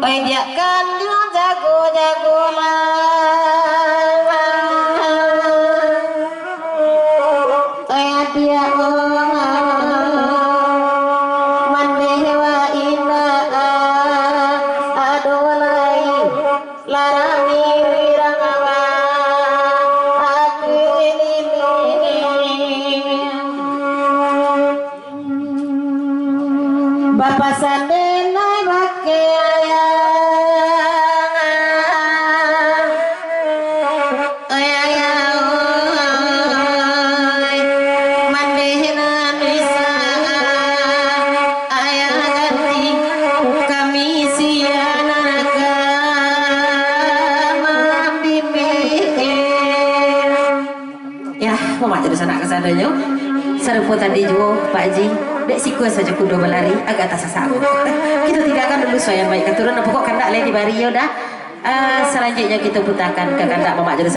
oi dia kan jago-jago oi dia mandewa ina adolai larani wirangawa aku ini Bapak sandena bake ya, mau jadi sanak kesadanya. Serupa tadi juga Pak Haji, dek siku saja kudo berlari agak atas sasaku. Kita tidak akan dulu soal baik keturunan pokok kandak lagi di bari ya udah. Selanjutnya kita putakan ke kandak Mamak Jadi